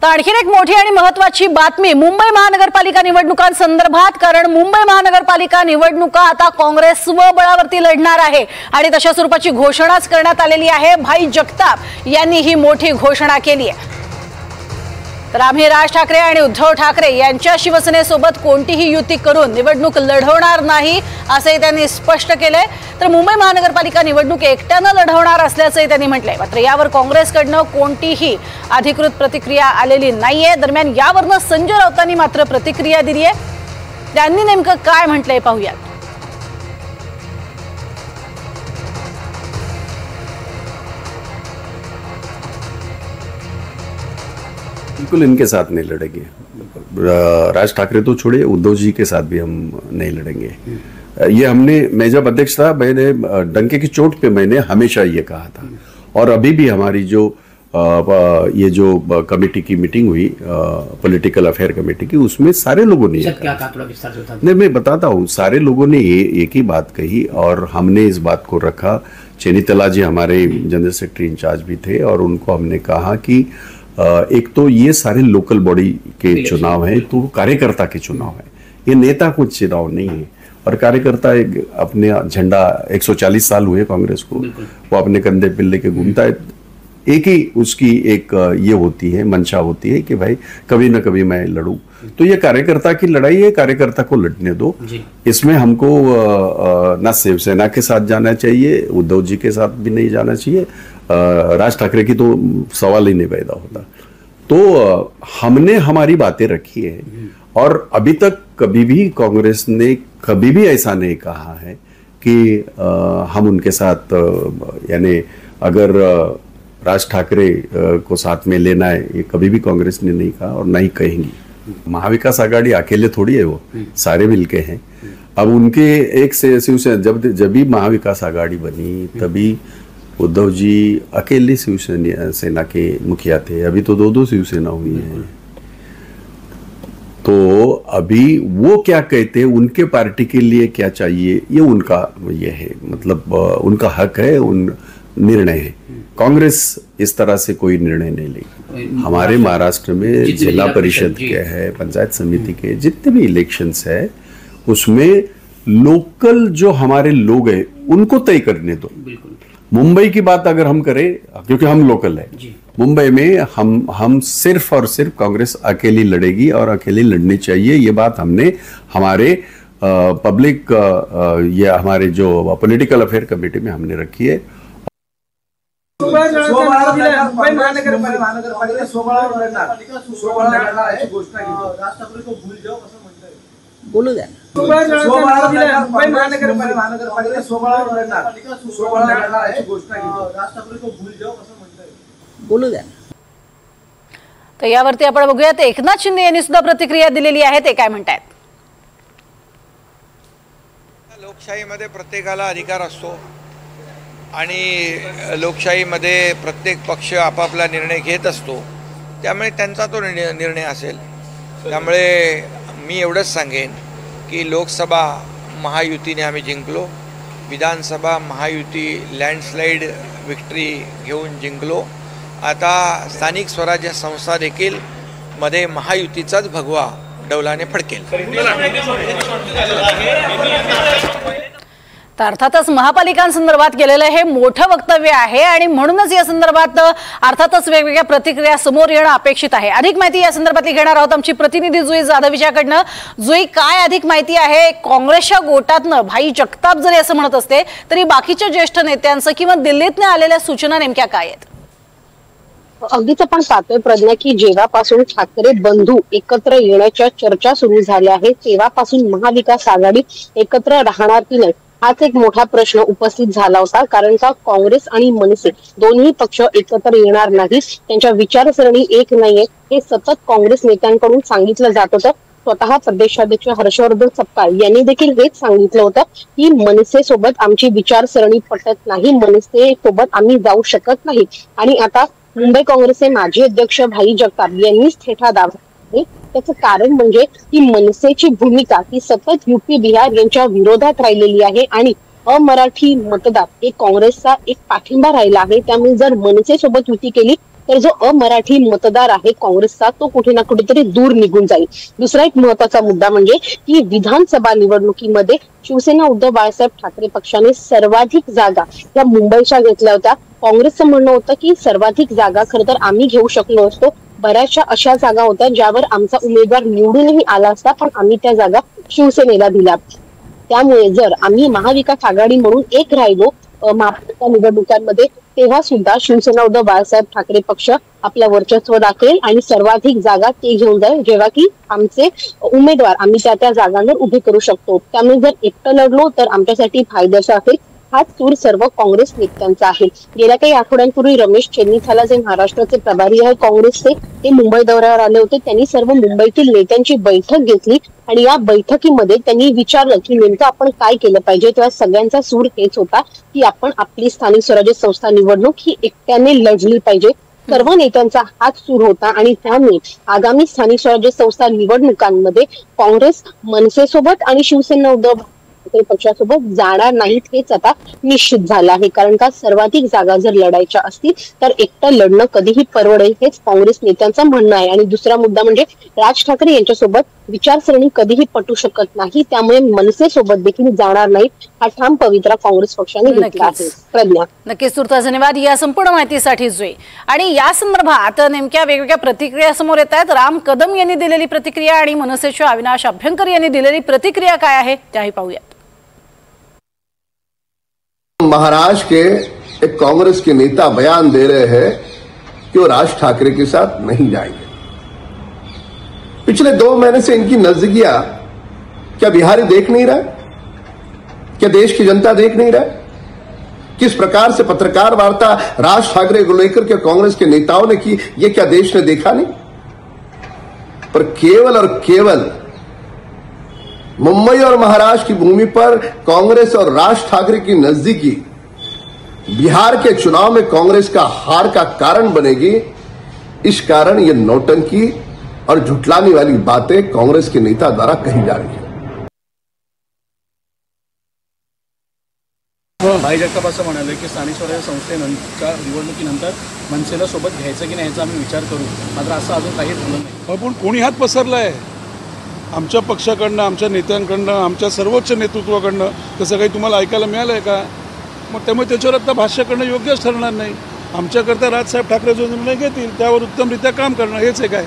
तर आणखीन एक मोठी आणि महत्त्वाची बातमी मुंबई महानगरपालिका निवडणुकांसंदर्भात, कारण मुंबई महानगरपालिका निवडणुका आता काँग्रेस स्वबळावरती लढणार आहे आणि तशा स्वरूपाची घोषणाच करण्यात आलेली आहे। भाई जगताप यांनी ही मोठी घोषणा केली आहे। तर आम्ही राज ठाकरे आणि उद्धव ठाकरे यांच्या शिवसेनेसोबत कोणतीही युती करून निवडणूक लढवणार नाही असे त्यांनी स्पष्ट केले। तर मुंबई महानगरपालिका निवडणूक एकट्याने लढवणार असल्याचे त्यांनी म्हटले। मात्र यावर काँग्रेसकडून कोणतीही अधिकृत प्रतिक्रिया आलेली नाहीये। दरम्यान यावरनं संजय राऊतांनी मात्र प्रतिक्रिया दिली आहे। त्यांनी नेमकं काय म्हटलंय पाहूयात। बिल्कुल इनके साथ नहीं लड़ेंगे। राज ठाकरे तो छोड़िए, उद्धव जी के साथ भी हम नहीं लड़ेंगे। ये मैं जब अध्यक्ष था, मैंने डंके की चोट पे मैंने हमेशा ये कहा था। और अभी भी हमारी ये जो कमेटी की मीटिंग हुई, पॉलिटिकल अफेयर कमेटी की, उसमें सारे लोगों ने क्या कहा, थोड़ा विस्तार से नहीं, मैं बताता हूँ। सारे लोगों ने एक ही बात कही और हमने इस बात को रखा। चेनीतला जी हमारे जनरल सेक्रेटरी इंचार्ज भी थे और उनको हमने कहा कि एक तो ये सारे लोकल बॉडी के चुनाव हैं, तो कार्यकर्ता के चुनाव है, ये नेता को चुनाव नहीं है। और कार्यकर्ता अपने झंडा 140 साल हुए कांग्रेस को, वो अपने कंधे पे लेके घूमता है। एक ही उसकी एक ये होती है, मंशा होती है कि भाई कभी ना कभी मैं लड़ूं। तो ये कार्यकर्ता की लड़ाई है, कार्यकर्ता को लड़ने दो। इसमें हमको ना शिवसेना के साथ जाना चाहिए, उद्धव जी के साथ भी नहीं जाना चाहिए, राज ठाकरे की तो सवाल ही नहीं पैदा होता। तो हमने हमारी बातें रखी है और अभी तक कभी भी कांग्रेस ने कभी भी ऐसा नहीं कहा है कि हम उनके साथ, यानी अगर राज ठाकरे को साथ में लेना है, ये कभी भी कांग्रेस ने नहीं कहा और नहीं कहेंगी। महाविकास आघाड़ी अकेले थोड़ी है, वो सारे मिलके हैं। अब उनके एक से शिवसेना जब भी महाविकास आघाड़ी बनी तभी उद्धव जी अकेले शिवसेना के मुखिया थे। अभी तो दो शिवसेना हुई है। तो अभी वो क्या कहते हैं, उनके पार्टी के लिए क्या चाहिए, ये उनका ये है, मतलब उनका हक है, उन निर्णय है। कांग्रेस इस तरह से कोई निर्णय नहीं लेगी। हमारे महाराष्ट्र में जिला परिषद के है, पंचायत समिति के जितने भी इलेक्शंस है, उसमें लोकल जो हमारे लोग हैं उनको तय करने दो। मुंबई की बात अगर हम करें, क्योंकि हम लोकल है, मुंबई में हम सिर्फ और सिर्फ कांग्रेस अकेली लड़ेगी और अकेली लड़नी चाहिए। ये बात हमने हमारे पब्लिक ये हमारे जो पॉलिटिकल अफेयर कमेटी में हमने रखी है। बोलू द्या। बोलू द्या। तर यावरती आपण बघूयात एकनाथ शिंदे यांनी सुद्धा प्रतिक्रिया दिलेली आहे। ते काय म्हणतात? लोकशाहीमध्ये प्रत्येकाला अधिकार असतो आणि लोकशाहीमध्ये प्रत्येक पक्ष आपापला निर्णय घेत असतो, त्यामुळे त्यांचा तो निर्णय असेल। त्यामुळे मी एवढंच सांगेन की लोकसभा महायुतीने आम्ही जिंकलो, विधानसभा महायुती लँडस्लाइड विक्ट्री घेऊन जिंकलो। आता स्थानिक स्वराज्य संस्था देखील मध्ये महायुतीचाच भगवा डौलाने फडकेल। तर अर्थातच महापालिकांसंदर्भात केलेलं हे मोठं वक्तव्य आहे आणि म्हणूनच या संदर्भात अर्थातच वेगवेगळ्या प्रतिक्रिया समोर येणं अपेक्षित आहे। अधिक माहिती या संदर्भातली घेणार आहोत आमची प्रतिनिधी जुई जाधव यांच्याकडनं। जुई, काय अधिक माहिती आहे? काँग्रेसच्या गोटातनं भाई जगताप जरी असं म्हणत असते तरी बाकीच्या ज्येष्ठ नेत्यांचं किंवा दिल्लीतनं आलेल्या सूचना नेमक्या काय आहेत? अगदीच आपण पाहतोय प्रज्ञा की जेव्हापासून ठाकरे बंधू एकत्र येण्याच्या चर्चा सुरू झाल्या आहेत तेव्हापासून महाविकास आघाडी एकत्र राहणार की नाही हाच एक मोठा प्रश्न उपस्थित झाला होता। कारण का काँग्रेस आणि मनसे दोन्ही पक्ष एकत्र येणार नाहीत, त्यांच्या विचारसरणी एक नाहीये, हे सतत काँग्रेस नेत्यांकडून सांगितलं जात होतं। स्वतः प्रदेशाध्यक्ष हर्षवर्धन सपकाळ यांनी देखील हेच सांगितलं होतं की मनसे सोबत आमची विचारसरणी पटत नाही, मनसे सोबत आम्ही जाऊ शकत नाही। आणि आता मुंबई काँग्रेसचे माजी अध्यक्ष भाई जगताप यांनीच थेटा दावा त्याचं कारण म्हणजे की मनसेची भूमिका ही सतत युपी बिहार यांच्या विरोधात राहिलेली आहे आणि अमराठी मतदार हे काँग्रेसचा एक पाठिंबा राहिला आहे। त्यामुळे जर मनसे सोबत युती केली तर जो अमराठी मतदार आहे काँग्रेसचा तो कुठे ना कुठेतरी दूर निघून जाईल. दुसरा एक महत्वाचा मुद्दा म्हणजे की विधानसभा निवडणुकीमध्ये शिवसेना उद्धव बाळासाहेब ठाकरे पक्षाने सर्वाधिक जागा या मुंबईच्या घेतल्या होत्या. काँग्रेसचं म्हणणं होतं की सर्वाधिक जागा खरं तर आम्ही घेऊ शकलो असतो. बऱ्याचशा अशा जागा होत्या ज्यावर आमचा उमेदवार निवडूनही आला असता, पण आम्ही त्या जागा शिवसेनेला दिल्या. त्यामुळे जर आम्ही महाविकास आघाडी म्हणून एक राहिलो महापालिका निवडणुकांमध्ये, तेव्हा सुद्धा शिवसेना उद्धव बाळासाहेब ठाकरे पक्ष आपलं वर्चस्व दाखवेल आणि सर्वाधिक जागा ते घेऊन जाईल, जेव्हा की आमचे उमेदवार आम्ही त्या जागांवर उभे करू शकतो. त्यामुळे जर एकटं लढलो तर आमच्यासाठी फायद्याचा असेल. हाच सूर सर्व काँग्रेस नेत्यांचा आहे. गेल्या काही आठवड्यांपूर्वी रमेश चेन्नीथाला जे महाराष्ट्राचे प्रभारी आहे काँग्रेसचे, ते मुंबई दौऱ्यावर आले होते. त्यांनी सर्व मुंबईतील नेत्यांची बैठक घेतली आणि या बैठकीमध्ये त्यांनी विचारलं की नेमकं आपण काय केलं पाहिजे. तेव्हा सगळ्यांचा सूर हेच होता की आपण आपली स्थानिक स्वराज्य संस्था निवडणूक ही एकट्याने लढली पाहिजे. सर्व नेत्यांचा हाच सूर होता आणि त्यामुळे आगामी स्थानिक स्वराज्य संस्था निवडणुकांमध्ये काँग्रेस मनसेसोबत आणि शिवसेना उद्धव पक्षासोबत जाणार नाहीत हेच आता निश्चित झालं आहे. कारण का सर्वाधिक जागा जर लढायच्या असतील तर एकटं लढणं कधीही परवडेल हेच काँग्रेस नेत्यांचं म्हणणं आहे. आणि दुसरा मुद्दा म्हणजे राज ठाकरे यांच्यासोबत विचारसरणी कधीही पटू शकत नाही, त्यामुळे मनसेसोबत देखील जाणार नाही हा ठाम पवित्रा काँग्रेस पक्षाने घेतला आहे. प्रज्ञा, नक्कीच तुर्तास धन्यवाद या संपूर्ण माहितीसाठी जुई. आणि या संदर्भात नेमक्या वेगवेगळ्या प्रतिक्रिया समोर येत आहेत. राम कदम यांनी दिलेली प्रतिक्रिया आणि मनसेच्या अविनाश अभ्यंकर यांनी दिलेली प्रतिक्रिया काय आहे त्याही पाहूया. महाराष्ट्र के एक कांग्रेस के नेता बयान दे रहे हैं कि वो राज ठाकरे के साथ नहीं जाएंगे. पिछले 2 महीने से इनकी नजदीकियां क्या बिहारी देख नहीं रहा? क्या देश की जनता देख नहीं रहा? किस प्रकार से पत्रकार वार्ता राज ठाकरे को लेकर के कांग्रेस के नेताओं ने की, ये क्या देश ने देखा नहीं? पर केवल और केवल मुंबई और महाराष्ट्र की भूमि पर कांग्रेस और राज ठाकरे की नजदीकी बिहार के चुनाव में कांग्रेस का हार का कारण बनेगी. इस कारण ये नौटंकी और झुठलाने वाली बातें कांग्रेस के नेता द्वारा कही जा रही है. भाई जगताप असं म्हणाले की स्थानिक स्वराज्य संस्थेच्या निवडणुकीनंतर मनसेला सोबत घ्यायचं की नाही याचा आम्ही विचार करू, मात्र असं अजून काही झालं नाही. पण कोणी हात पसरलाय आमच्या पक्षाकडनं, आमच्या नेत्यांकडनं, आमच्या सर्वोच्च नेतृत्वाकडनं तसं काही तुम्हाला ऐकायला मिळालंय का? मग त्यामुळे त्याच्यावर आता भाष्य करणं योग्यच ठरणार नाही. आमच्याकरता राजसाहेब ठाकरे जो निर्णय घेतील त्यावर उत्तमरित्या काम करणं हेच एक आहे.